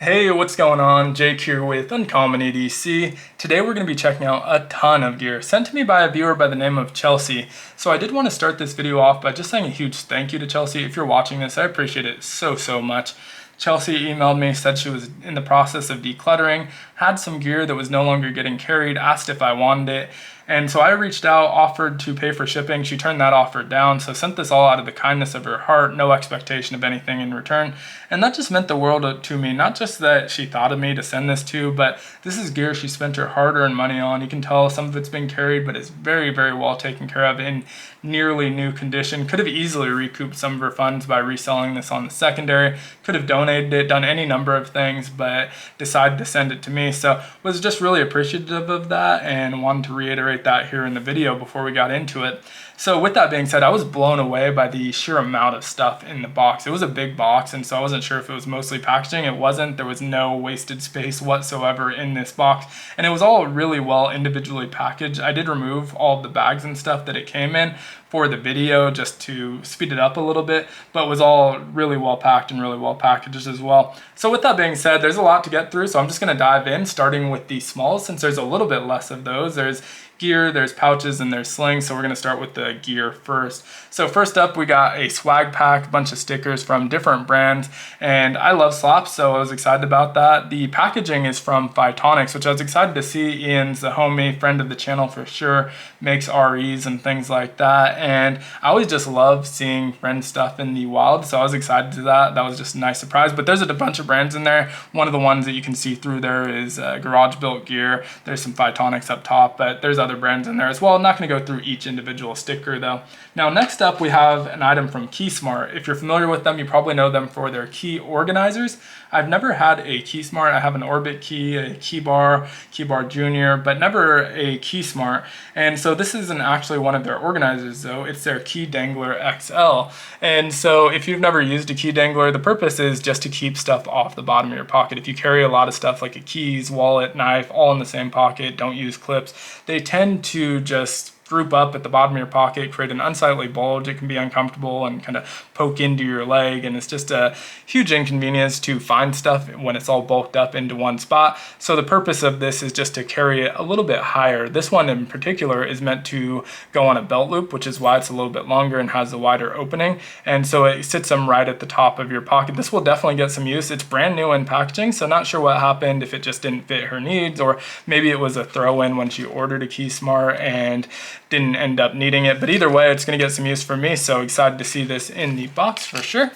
Hey, what's going on? Jake here with Uncommon EDC. Today we're going to be checking out a ton of gear sent to me by a viewer by the name of Chelsea. So I did want to start this video off by just saying a huge thank you to Chelsea. If you're watching this, I appreciate it so much. Chelsea emailed me, said she was in the process of decluttering, had some gear that was no longer getting carried, asked if I wanted it. And so I reached out, offered to pay for shipping. She turned that offer down, so sent this all out of the kindness of her heart, no expectation of anything in return. And that just meant the world to me. Not just that she thought of me to send this to, but this is gear she spent her hard-earned money on. You can tell some of it's been carried, but it's very well taken care of in nearly new condition. Could have easily recouped some of her funds by reselling this on the secondary. Could have donated it, done any number of things, but decided to send it to me. So was just really appreciative of that and wanted to reiterate that here in the video before we got into it. So with that being said, I was blown away by the sheer amount of stuff in the box. It was a big box, and so I wasn't sure if it was mostly packaging. It wasn't. There was no wasted space whatsoever in this box, and it was all really well individually packaged. I did remove all of the bags and stuff that it came in for the video just to speed it up a little bit, but was all really well packed and really well packaged as well. So with that being said, there's a lot to get through, so I'm just going to dive in, starting with the smalls since there's a little bit less of those. There's gear, there's pouches, and there's slings, so we're going to start with the gear first. So first up, we got a swag pack, a bunch of stickers from different brands, and I love slaps, so I was excited about that. The packaging is from Phytonics, which I was excited to see. Ian's a homie, friend of the channel for sure, makes REs and things like that, and I always just love seeing friend stuff in the wild, so I was excited to that. That was just a nice surprise, but there's a bunch of brands in there. One of the ones that you can see through there is Garage Built Gear. There's some Phytonics up top, but there's other brands in there as well. I'm not going to go through each individual sticker though. Now next up we have an item from KeySmart. If you're familiar with them, you probably know them for their key organizers. I've never had a KeySmart. I have an Orbit key, a KeyBar Junior, but never a KeySmart. And so this isn't actually one of their organizers though. It's their Key Dangler XL. And so if you've never used a key dangler, the purpose is just to keep stuff off the bottom of your pocket. If you carry a lot of stuff like a keys, wallet, knife, all in the same pocket, don't use clips, they tend to just group up at the bottom of your pocket, create an unsightly bulge. It can be uncomfortable and kind of poke into your leg, and it's just a huge inconvenience to find stuff when it's all bulked up into one spot. So the purpose of this is just to carry it a little bit higher. This one in particular is meant to go on a belt loop, which is why it's a little bit longer and has a wider opening, and so it sits them right at the top of your pocket. This will definitely get some use. It's brand new in packaging, so not sure what happened, if it just didn't fit her needs, or maybe it was a throw-in when she ordered a KeySmart and didn't end up needing it, but either way it's going to get some use for me, so excited to see this in the box for sure.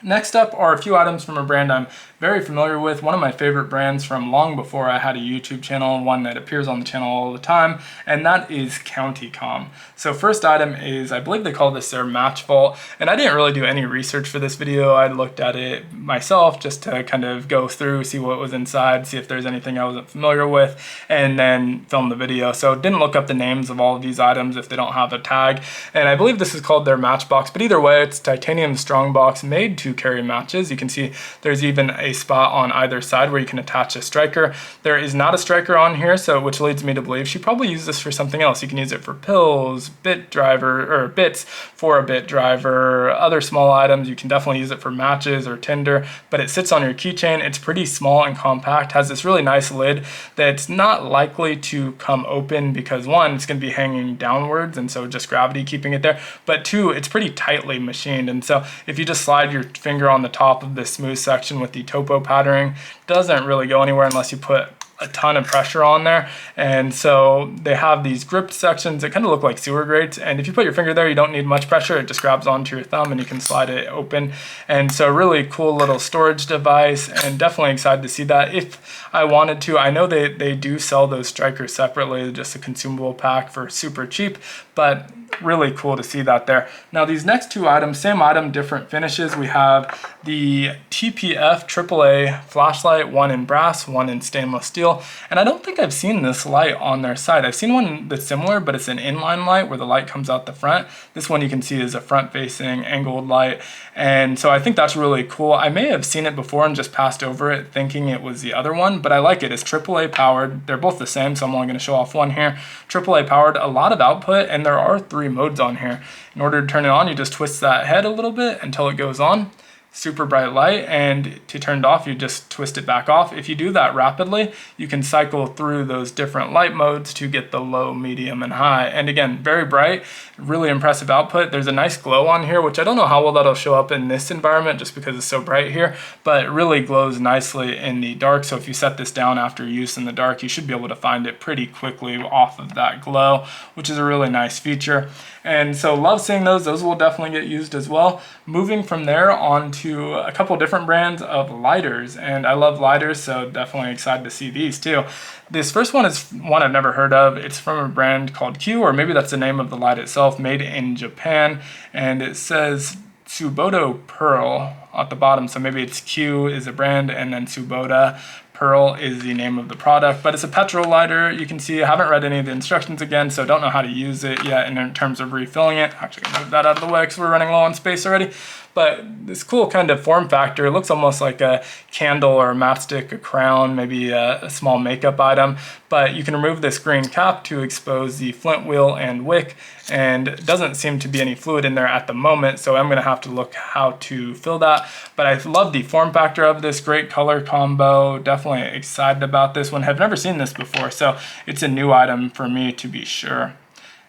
Next up are a few items from a brand I'm very familiar with, one of my favorite brands from long before I had a YouTube channel, one that appears on the channel all the time, and that is CountyCom. So first item is, I believe they call this their match vault, and I didn't really do any research for this video. I looked at it myself just to kind of go through, see what was inside, see if there's anything I wasn't familiar with, and then film the video. So didn't look up the names of all of these items if they don't have a tag, and I believe this is called their match box, but either way, it's titanium strong box made to carry matches. You can see there's even a spot on either side where you can attach a striker. There is not a striker on here, so which leads me to believe she probably used this for something else. You can use it for pills, bit driver, or bits for a bit driver, other small items. You can definitely use it for matches or tinder, but it sits on your keychain. It's pretty small and compact, has this really nice lid that's not likely to come open because one, it's going to be hanging downwards, and so just gravity keeping it there, but two, it's pretty tightly machined, and so if you just slide your finger on the top of this smooth section with the topo patterning, doesn't really go anywhere unless you put a ton of pressure on there. And so they have these gripped sections that kind of look like sewer grates, and if you put your finger there, you don't need much pressure. It just grabs onto your thumb and you can slide it open. And so really cool little storage device, and definitely excited to see that if I wanted to. I know they do sell those strikers separately, just a consumable pack for super cheap, but really cool to see that there. Now these next two items, same item, different finishes. We have the TPF AAA flashlight, one in brass, one in stainless steel, and I don't think I've seen this light on their site. I've seen one that's similar, but it's an inline light where the light comes out the front. This one you can see is a front facing angled light, and so I think that's really cool. I may have seen it before and just passed over it thinking it was the other one, but I like it. It's AAA powered. They're both the same, so I'm only going to show off one here. AAA powered, a lot of output, and there are 3 modes on here. In order to turn it on, you just twist that head a little bit until it goes on. super bright light, and to turn it off you just twist it back off. If you do that rapidly, you can cycle through those different light modes to get the low, medium, and high. And again, very bright, really impressive output. There's a nice glow on here, which I don't know how well that'll show up in this environment just because it's so bright here, but it really glows nicely in the dark. So if you set this down after use in the dark, you should be able to find it pretty quickly off of that glow, which is a really nice feature. And so love seeing those. Those will definitely get used as well. Moving from there on to a couple different brands of lighters, and I love lighters, so definitely excited to see these too. This first one is one I've never heard of. It's from a brand called Q, or maybe that's the name of the light itself, made in Japan, and it says Tsuboda Pearl at the bottom, so maybe it's Q is a brand and then Tsuboda Pearl is the name of the product, but it's a petrol lighter. You can see I haven't read any of the instructions again, so don't know how to use it yet. And in terms of refilling it, actually gonna move that out of the way because we're running low on space already. But this cool kind of form factor, it looks almost like a candle or a matchstick, a crown, maybe a small makeup item. But you can remove this green cap to expose the flint wheel and wick, and it doesn't seem to be any fluid in there at the moment, so I'm gonna have to look how to fill that. But I love the form factor of this, great color combo, definitely excited about this one. Have never seen this before, so it's a new item for me to be sure.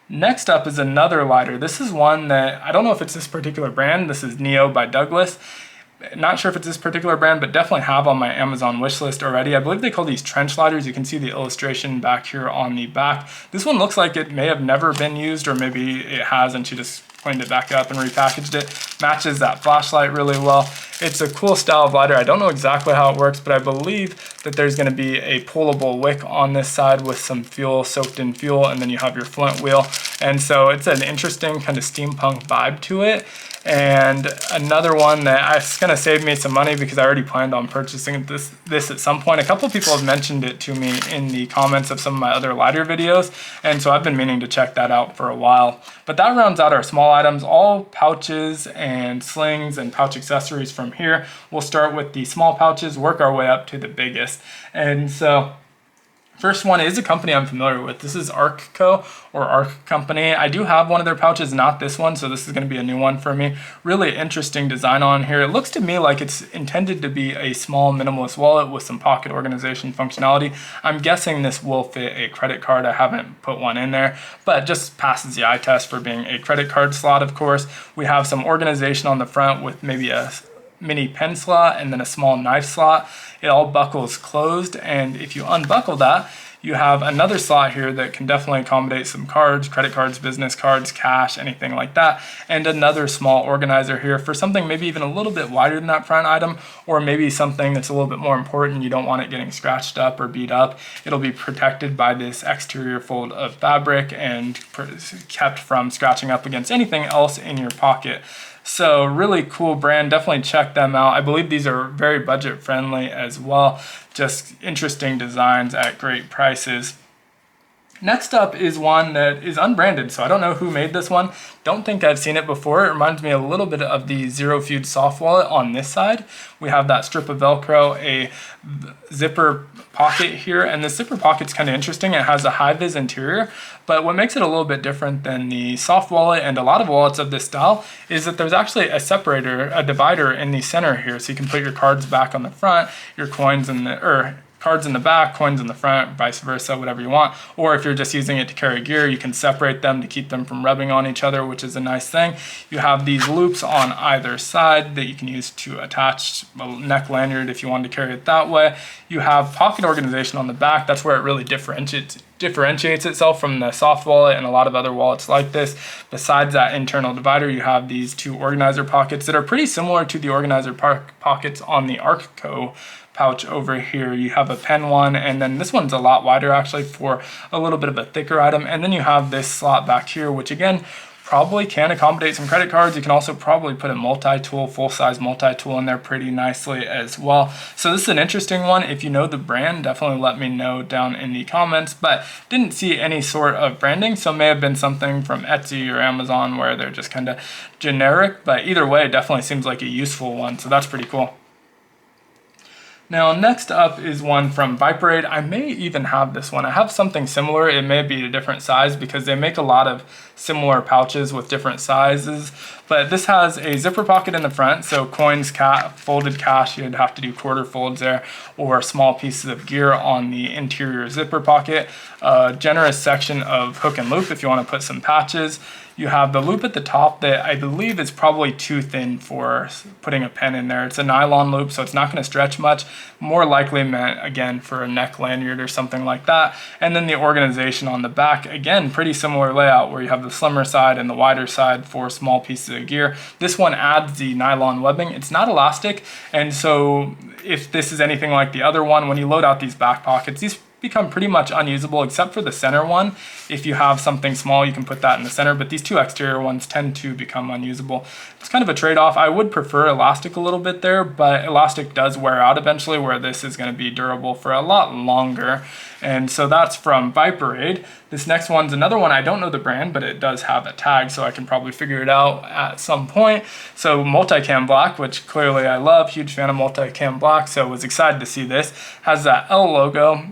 Next up is another lighter. This is one that, I don't know if it's this particular brand. This is Neo by Douglas. Not sure if it's this particular brand, but definitely have on my Amazon wish list already. I believe they call these trench lighters. You can see the illustration back here on the back. This one looks like it may have never been used, or maybe it has and she just cleaned it back up and repackaged it. Matches that flashlight really well. It's a cool style of lighter. I don't know exactly how it works, but I believe that there's going to be a pullable wick on this side with some fuel, soaked in fuel, and then you have your flint wheel. And so it's an interesting kind of steampunk vibe to it. And another one that it's going to save me some money because I already planned on purchasing this at some point. A couple of people have mentioned it to me in the comments of some of my other lighter videos, and so I've been meaning to check that out for a while. But that rounds out our small items, all pouches and slings and pouch accessories from here. We'll start with the small pouches, work our way up to the biggest. And so first one is a company I'm familiar with. This is Arcco, or Arc Company. I do have one of their pouches, not this one, so this is going to be a new one for me. Really interesting design on here. It looks to me like it's intended to be a small minimalist wallet with some pocket organization functionality. I'm guessing this will fit a credit card. I haven't put one in there, but just passes the eye test for being a credit card slot, of course. We have some organization on the front with maybe a mini pen slot and then a small knife slot. It all buckles closed, and if you unbuckle that, you have another slot here that can definitely accommodate some cards, credit cards, business cards, cash, anything like that, and another small organizer here for something maybe even a little bit wider than that front item, or maybe something that's a little bit more important. You don't want it getting scratched up or beat up. It'll be protected by this exterior fold of fabric and kept from scratching up against anything else in your pocket. So really cool brand, definitely check them out. I believe these are very budget friendly as well. Just interesting designs at great prices. Next up is one that is unbranded, so I don't know who made this one. Don't think I've seen it before. It reminds me a little bit of the Zero Feud soft wallet on this side. We have that strip of Velcro, a zipper pocket here, and the zipper pocket's kind of interesting. It has a high-vis interior, but what makes it a little bit different than the soft wallet and a lot of wallets of this style is that there's actually a separator, a divider in the center here, so you can put your cards back on the front, your coins in the, cards in the back, coins in the front, vice versa, whatever you want. Or if you're just using it to carry gear, you can separate them to keep them from rubbing on each other, which is a nice thing. You have these loops on either side that you can use to attach a neck lanyard if you want to carry it that way. You have pocket organization on the back. That's where it really differentiates itself from the soft wallet and a lot of other wallets like this. Besides that internal divider, you have these two organizer pockets that are pretty similar to the organizer pockets on the Arcco pouch over here. You have a pen one, and then this one's a lot wider actually for a little bit of a thicker item. And then you have this slot back here, which again probably can accommodate some credit cards. You can also probably put a multi-tool, full-size multi-tool in there pretty nicely as well. So this is an interesting one. If you know the brand, definitely let me know down in the comments, but didn't see any sort of branding, so may have been something from Etsy or Amazon where they're just kind of generic, but either way, it definitely seems like a useful one, so that's pretty cool. Now next up is one from Viperade. I may even have this one. I have something similar. It may be a different size because they make a lot of similar pouches with different sizes. But this has a zipper pocket in the front, so coins, folded cash, you'd have to do quarter folds there, or small pieces of gear on the interior zipper pocket. A generous section of hook and loop if you want to put some patches. You have the loop at the top that I believe is probably too thin for putting a pen in there. It's a nylon loop, so it's not going to stretch much. More likely meant, again, for a neck lanyard or something like that. And then the organization on the back, again, pretty similar layout where you have the slimmer side and the wider side for small pieces of gear. This one adds the nylon webbing. It's not elastic, and so if this is anything like the other one, when you load out these back pockets, these become pretty much unusable except for the center one. If you have something small, you can put that in the center, but these two exterior ones tend to become unusable. It's kind of a trade-off. I would prefer elastic a little bit there, but elastic does wear out eventually, where this is going to be durable for a lot longer. And so that's from Viperade. This next one's another one. I don't know the brand, but it does have a tag, so I can probably figure it out at some point. So Multicam Black, which clearly I love, huge fan of Multicam Black, so was excited to see this. Has that L logo.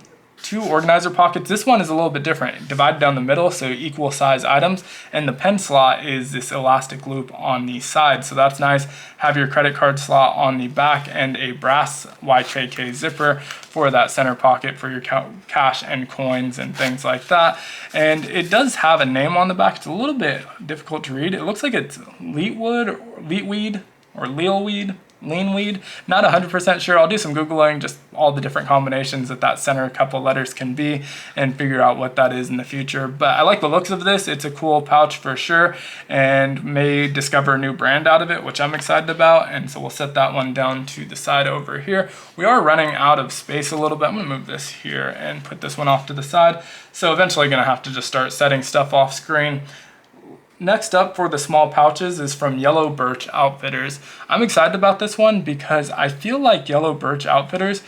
2 organizer pockets. This one is a little bit different, divided down the middle, so equal size items, and the pen slot is this elastic loop on the side, so that's nice. Have your credit card slot on the back and a brass YKK zipper for that center pocket for your cash and coins and things like that. And it does have a name on the back. It's a little bit difficult to read. It looks like it's Leetweed or Lealweed. Leanweed, not 100% sure. I'll do some Googling, just all the different combinations that center couple letters can be and figure out what that is in the future. But I like the looks of this. It's a cool pouch for sure, and may discover a new brand out of it, which I'm excited about. And so we'll set that one down to the side over here. We are running out of space a little bit. I'm gonna move this here and put this one off to the side. So eventually gonna have to just start setting stuff off screen. Next up for the small pouches is from Yellow Birch Outfitters. I'm excited about this one because I feel like Yellow Birch Outfitters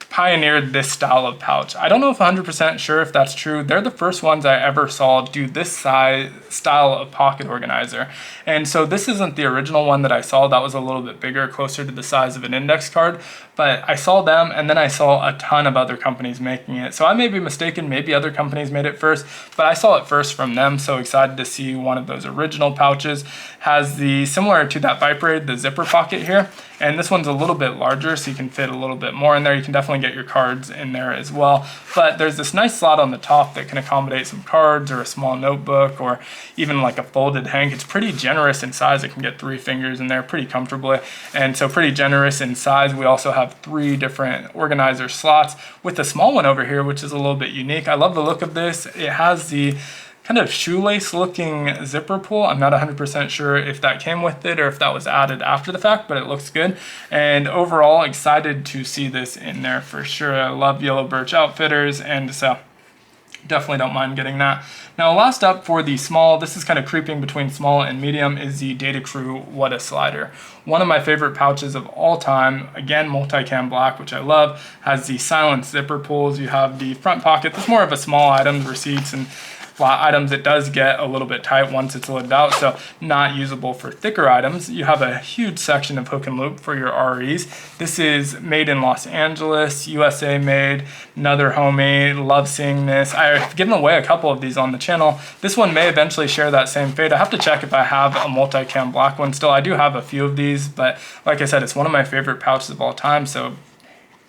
pioneered this style of pouch. I don't know if 100% sure if that's true. They're the first ones I ever saw do this style of pocket organizer. And so this isn't the original one that I saw. That was a little bit bigger, closer to the size of an index card. But I saw them, and then I saw a ton of other companies making it. So I may be mistaken, maybe other companies made it first, but I saw it first from them, so excited to see one of those original pouches. Has the, similar to that Viperade, the zipper pocket here, and this one's a little bit larger, so you can fit a little bit more in there. You can definitely get your cards in there as well. But there's this nice slot on the top that can accommodate some cards or a small notebook or even like a folded hank. It's pretty generous in size. It can get 3 fingers in there pretty comfortably, and so pretty generous in size. We also have 3 different organizer slots with the small one over here, which is a little bit unique. I love the look of this. It has the kind of shoelace looking zipper pull. I'm not 100% sure if that came with it or if that was added after the fact, but it looks good. And overall, excited to see this in there for sure. I love Yellow Birch Outfitters, and so definitely don't mind getting that. Now last up for the small, this is kind of creeping between small and medium, is the Data Crew What a Slider. One of my favorite pouches of all time. Again, Multicam Black, which I love, has the silent zipper pulls. You have the front pocket. That's more of a small items, receipts, and items. It does get a little bit tight once it's loaded out, so not usable for thicker items. You have a huge section of hook and loop for your REs. This is made in Los Angeles, USA made, another homemade. Love seeing this. I've given away a couple of these on the channel. This one may eventually share that same fate. I have to check if I have a Multicam Black one still. I do have a few of these, but like I said, it's one of my favorite pouches of all time, so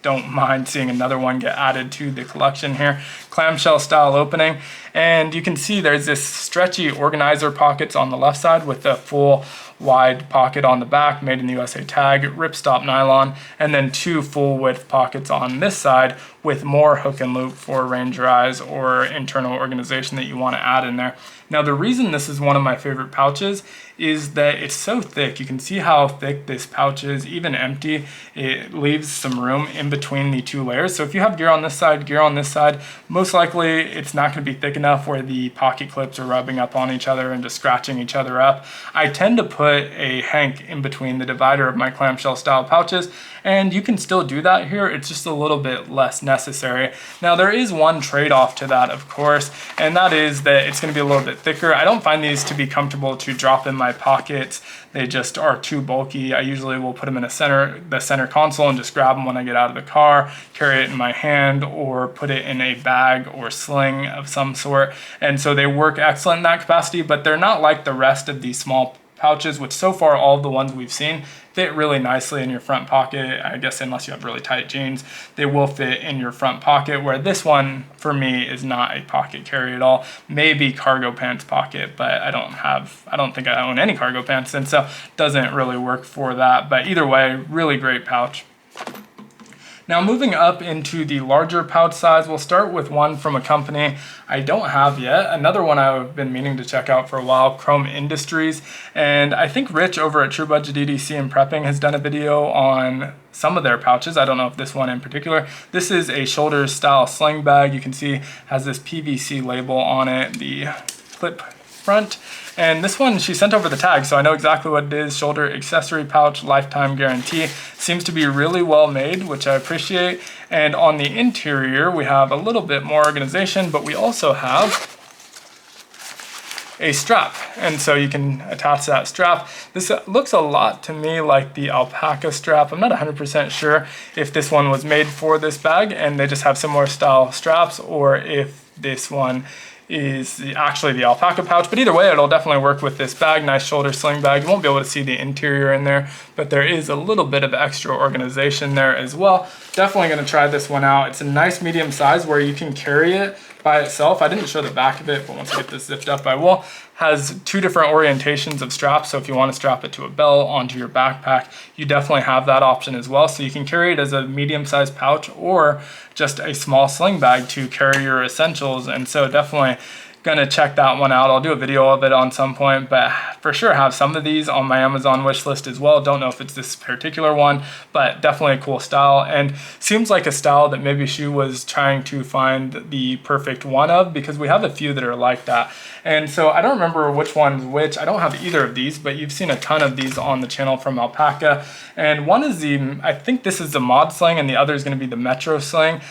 don't mind seeing another one get added to the collection here. Clamshell style opening, and you can see there's this stretchy organizer pockets on the left side with a full wide pocket on the back, made in the USA tag, ripstop nylon, and then 2 full width pockets on this side with more hook and loop for Ranger eyes or internal organization that you want to add in there. Now the reason this is one of my favorite pouches is that it's so thick. You can see how thick this pouch is. Even empty, it leaves some room in between the 2 layers. So if you have gear on this side, gear on this side, most likely it's not going to be thick enough where the pocket clips are rubbing up on each other and just scratching each other up. I tend to put put a hank in between the divider of my clamshell style pouches, and you can still do that here. It's just a little bit less necessary. Now there is one trade-off to that, of course, and that is that it's going to be a little bit thicker. I don't find these to be comfortable to drop in my pockets. They just are too bulky. I usually will put them in the center console and just grab them when I get out of the car, carry it in my hand, or put it in a bag or sling of some sort. And so they work excellent in that capacity, but they're not like the rest of these small pouches, which so far all of the ones we've seen fit really nicely in your front pocket. I guess unless you have really tight jeans, they will fit in your front pocket, where this one for me is not a pocket carry at all. Maybe cargo pants pocket, but I don't think I own any cargo pants, and so doesn't really work for that. But either way, really great pouch. Now moving up into the larger pouch size, we'll start with one from a company I don't have yet. Another one I've been meaning to check out for a while, Chrome Industries. And I think Rich over at True Budget EDC and Prepping has done a video on some of their pouches. I don't know if this one in particular. This is a shoulder style sling bag. You can see has this PVC label on it, the clip front. And this one, she sent over the tag, so I know exactly what it is. Shoulder accessory pouch, lifetime guarantee. Seems to be really well made, which I appreciate. And on the interior, we have a little bit more organization, but we also have a strap. And so you can attach that strap. This looks a lot to me like the alpaca strap. I'm not 100% sure if this one was made for this bag and they just have similar style straps, or if this one is actually the alpaca pouch. But either way, it'll definitely work with this bag. Nice shoulder sling bag. You won't be able to see the interior in there, but there is a little bit of extra organization there as well. Definitely going to try this one out. It's a nice medium size where you can carry it by itself. I didn't show the back of it, but once I get this zipped up, I will. Has two different orientations of straps, so if you want to strap it to a belt, onto your backpack, you definitely have that option as well. So you can carry it as a medium-sized pouch or just a small sling bag to carry your essentials. And so definitely gonna check that one out. I'll do a video of it on some point, but for sure have some of these on my Amazon wish list as well. Don't know if it's this particular one, but definitely a cool style, and seems like a style that maybe she was trying to find the perfect one of, because we have a few that are like that. And so I don't remember which one's which. I don't have either of these, but you've seen a ton of these on the channel from Alpaca. And one is I think this is the mod sling, and the other is gonna be the Metro sling.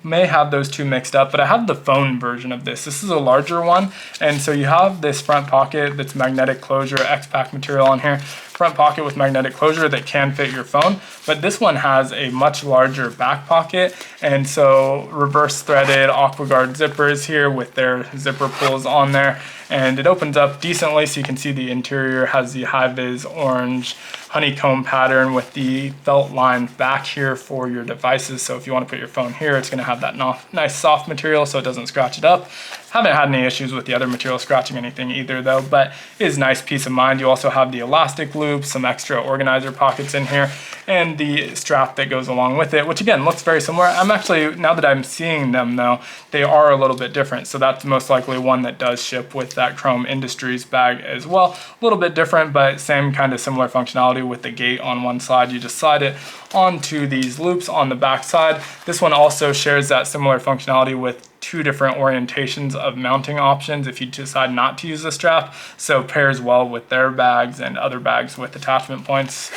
May have those two mixed up, but I have the phone version of this. This is a larger one, and so you have this front pocket that's magnetic closure, X-Pack material on here. Front pocket with magnetic closure that can fit your phone, but this one has a much larger back pocket, and so reverse threaded AquaGuard zippers here with their zipper pulls on there, and it opens up decently so you can see the interior. Has the high-vis orange honeycomb pattern with the felt lined back here for your devices. So if you want to put your phone here, it's going to have that nice soft material so it doesn't scratch it up. Haven't had any issues with the other material scratching anything either though, but it is nice peace of mind. You also have the elastic loop, some extra organizer pockets in here, and the strap that goes along with it, which again looks very similar. I'm actually, now that I'm seeing them though, they are a little bit different. So that's most likely one that does ship with that Chrome Industries bag as well. A little bit different, but same kind of similar functionality with the gate on one side. You just slide it onto these loops on the back side. This one also shares that similar functionality with two different orientations of mounting options if you decide not to use the strap. So pairs well with their bags and other bags with attachment points.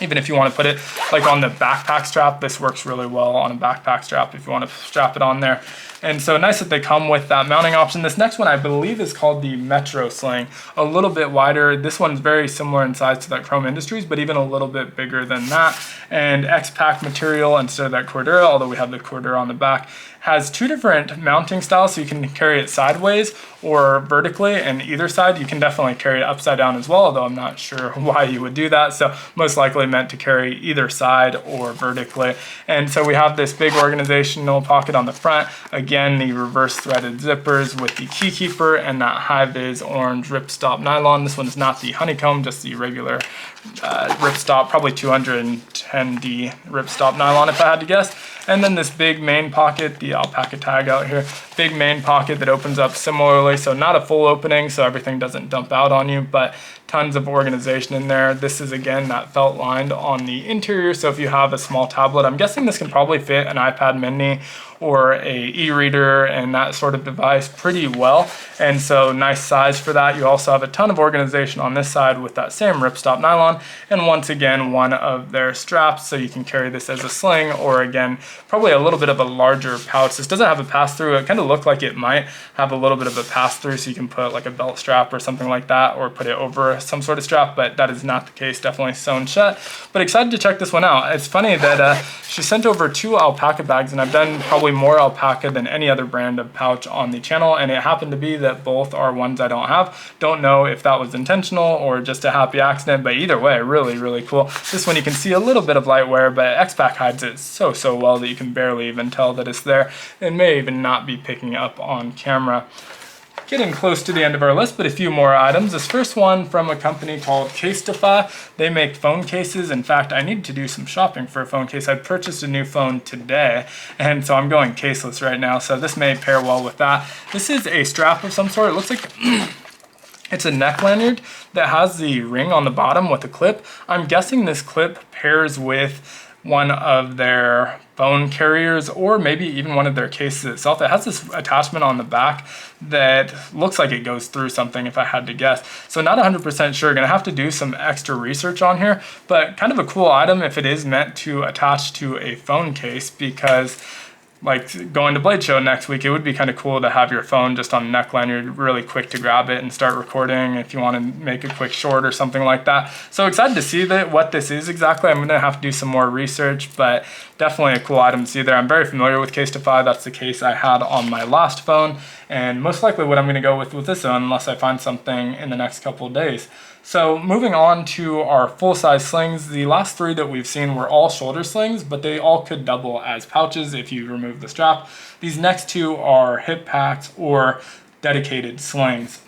Even if you want to put it like on the backpack strap, this works really well on a backpack strap if you want to strap it on there. And so nice that they come with that mounting option. This next one I believe is called the Metro sling. A little bit wider. This one's very similar in size to that Chrome Industries, but even a little bit bigger than that. And X-Pack material instead of that Cordura, although we have the Cordura on the back. Has two different mounting styles, so you can carry it sideways or vertically, and either side. You can definitely carry it upside down as well, although I'm not sure why you would do that. So most likely meant to carry either side or vertically. And so we have this big organizational pocket on the front. Again, the reverse threaded zippers with the key keeper and that high-vis orange ripstop nylon. This one is not the honeycomb, just the regular ripstop, probably 210D ripstop nylon if I had to guess. And then this big main pocket, the alpaca tag out here, big main pocket that opens up similarly, so not a full opening so everything doesn't dump out on you, but tons of organization in there. This is again that felt lined on the interior, so if you have a small tablet, I'm guessing this can probably fit an iPad mini or a e-reader and that sort of device pretty well, and so nice size for that. You also have a ton of organization on this side with that same ripstop nylon, and once again one of their straps, so you can carry this as a sling, or again probably a little bit of a larger pouch. This doesn't have a pass-through. It kind of looked like it might have a little bit of a pass-through, so you can put like a belt strap or something like that, or put it over some sort of strap, but that is not the case, definitely sewn shut. But excited to check this one out. It's funny that she sent over 2 alpaca bags, and I've done probably more alpaca than any other brand of pouch on the channel, and it happened to be that both are ones I don't have. Don't know if that was intentional or just a happy accident, but either way, really cool. This one you can see a little bit of light wear, but X-Pac hides it so well that you can barely even tell that it's there. It may even not be picking up on camera. Getting close to the end of our list, but a few more items. This first one from a company called Casetify. They make phone cases. In fact, I need to do some shopping for a phone case. I purchased a new phone today, and so I'm going caseless right now, so this may pair well with that. This is a strap of some sort. It looks like it's a neck lanyard that has the ring on the bottom with a clip. I'm guessing this clip pairs with one of their phone carriers, or maybe even one of their cases itself. It has this attachment on the back that looks like it goes through something, if I had to guess. So not 100% sure, gonna have to do some extra research on here, but kind of a cool item if it is meant to attach to a phone case, because like going to Blade Show next week, it would be kind of cool to have your phone just on a neck lanyard, really quick to grab it and start recording if you want to make a quick short or something like that. So excited to see what this is exactly. I'm gonna have to do some more research, but definitely a cool item to see there. I'm very familiar with Casetify. That's the case I had on my last phone, and most likely what I'm gonna go with this one, unless I find something in the next couple of days. So moving on to our full-size slings, the last 3 that we've seen were all shoulder slings, but they all could double as pouches if you remove the strap. These next 2 are hip packs or dedicated slings.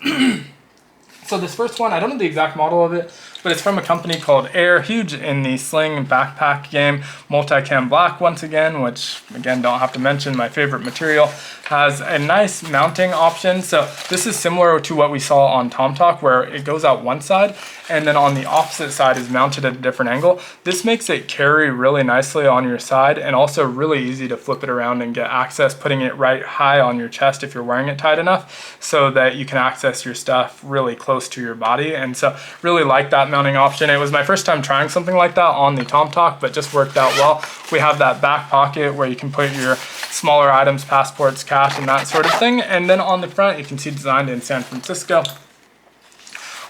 So this first one, I don't know the exact model of it, but it's from a company called Air, huge in the sling and backpack game. Multicam black once again, which again, don't have to mention, my favorite material. Has a nice mounting option. So this is similar to what we saw on TomTalk, where it goes out one side and then on the opposite side is mounted at a different angle. This makes it carry really nicely on your side, and also really easy to flip it around and get access, putting it right high on your chest if you're wearing it tight enough, so that you can access your stuff really close to your body. And so really like that mounting option. It was my first time trying something like that on the TomTalk, but just worked out well. We have that back pocket where you can put your smaller items, passports, cash, and that sort of thing. And then on the front, you can see designed in San Francisco.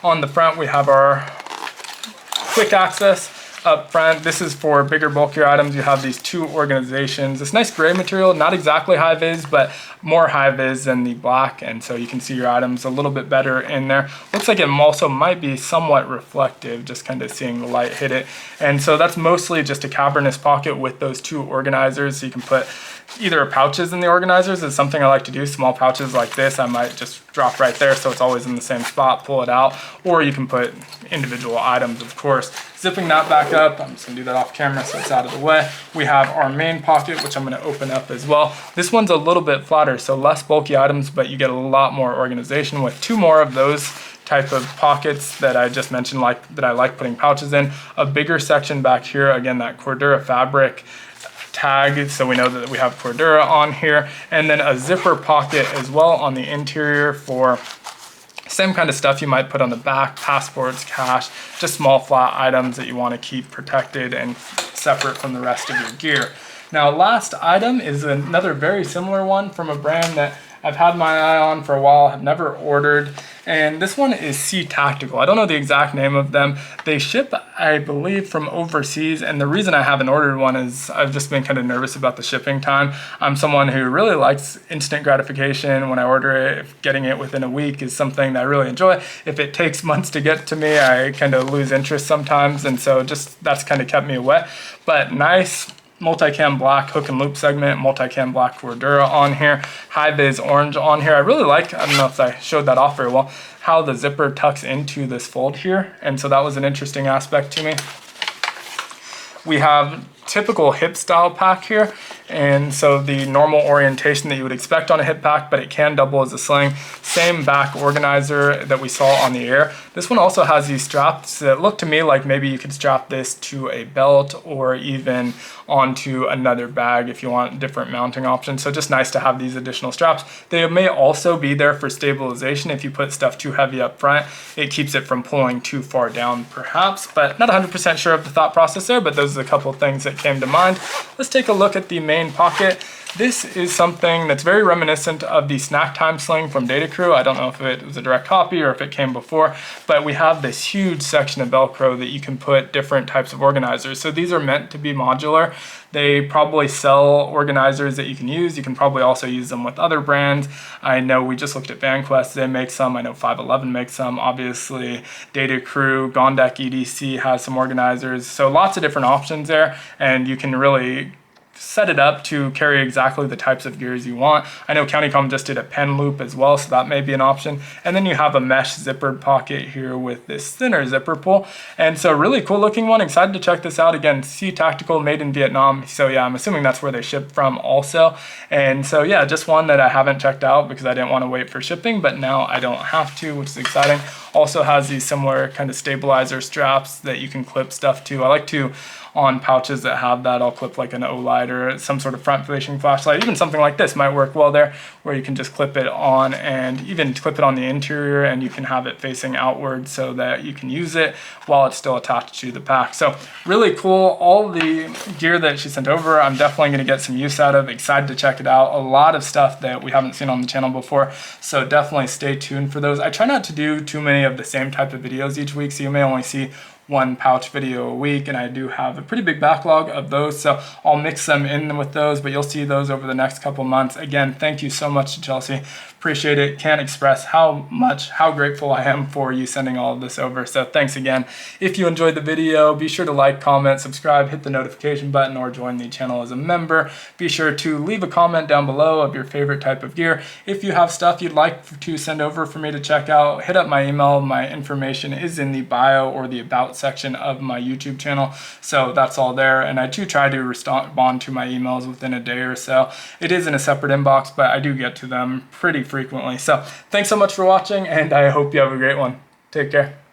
On the front, we have our quick access up front. This is for bigger, bulkier items. You have these 2 organizations. This nice gray material, not exactly high vis, but more high vis than the black, and so you can see your items a little bit better in there. Looks like it also might be somewhat reflective, just kind of seeing the light hit it. And so that's mostly just a cavernous pocket with those 2 organizers, so you can put either pouches in the organizers. Is something I like to do. Small pouches like this, I might just drop right there so it's always in the same spot, pull it out, or you can put individual items, of course. Zipping that back up, I'm just gonna do that off camera so it's out of the way. We have our main pocket, which I'm gonna open up as well. This one's a little bit flatter, so less bulky items, but you get a lot more organization with 2 more of those type of pockets that I just mentioned, that I like putting pouches in. A bigger section back here, again, that Cordura fabric tag, so we know that we have Cordura on here, and then a zipper pocket as well on the interior for same kind of stuff you might put on the back, passports, cash, just small flat items that you want to keep protected and separate from the rest of your gear. Now, last item is another very similar one from a brand that I've had my eye on for a while, have never ordered, and this one is Sea Tactical. I don't know the exact name of them. They ship, I believe, from overseas, and the reason I haven't ordered one is I've just been kind of nervous about the shipping time. I'm someone who really likes instant gratification when I order it. If getting it within a week is something that I really enjoy. If it takes months to get to me, I kind of lose interest sometimes, and so just that's kind of kept me away. But nice multicam black hook and loop segment, multicam black Cordura on here, high vis orange on here. I really like, I don't know if I showed that off very well, how the zipper tucks into this fold here, and so that was an interesting aspect to me. We have typical hip style pack here, and so the normal orientation that you would expect on a hip pack, but it can double as a sling. Same back organizer that we saw on the Air. This one also has these straps that look to me like maybe you could strap this to a belt or even onto another bag if you want different mounting options. So just nice to have these additional straps. They may also be there for stabilization. If you put stuff too heavy up front, it keeps it from pulling too far down perhaps, but not 100% sure of the thought process there, but those are a couple of things that came to mind. Let's take a look at the main pocket. This is something that's very reminiscent of the snack time sling from Data Crew. I don't know if it was a direct copy or if it came before, but we have this huge section of Velcro that you can put different types of organizers. So these are meant to be modular. They probably sell organizers that you can use. You can probably also use them with other brands. I know we just looked at VanQuest, they make some. I know 511 makes some. Obviously, Data Crew, Gondek EDC has some organizers. So lots of different options there, and you can really set it up to carry exactly the types of gears you want. I know Countycom just did a pen loop as well, so that may be an option. And then you have a mesh zippered pocket here with this thinner zipper pull. And so really cool looking one. Excited to check this out. Again, Sea Tactical, made in Vietnam. So yeah, I'm assuming that's where they ship from also. And so yeah, just one that I haven't checked out because I didn't want to wait for shipping, but now I don't have to, which is exciting. Also has these similar kind of stabilizer straps that you can clip stuff to. I like to, on pouches that have that, I'll clip like an O-light or some sort of front-facing flashlight. Even something like this might work well there, where you can just clip it on and even clip it on the interior, and you can have it facing outward so that you can use it while it's still attached to the pack. So really cool. All the gear that she sent over, I'm definitely going to get some use out of. Excited to check it out. A lot of stuff that we haven't seen on the channel before, so definitely stay tuned for those. I try not to do too many of the same type of videos each week, so you may only see one pouch video a week, and I do have a pretty big backlog of those, so I'll mix them in with those, but you'll see those over the next couple months. Again, thank you so much to Chelsea. Appreciate it. Can't express how grateful I am for you sending all of this over. So thanks again. If you enjoyed the video, be sure to like, comment, subscribe, hit the notification button, or join the channel as a member. Be sure to leave a comment down below of your favorite type of gear. If you have stuff you'd like to send over for me to check out, hit up my email. My information is in the bio or the about section of my YouTube channel. So that's all there. And I do try to respond to my emails within a day or so. It is in a separate inbox, but I do get to them pretty frequently. So thanks so much for watching, and I hope you have a great one. Take care.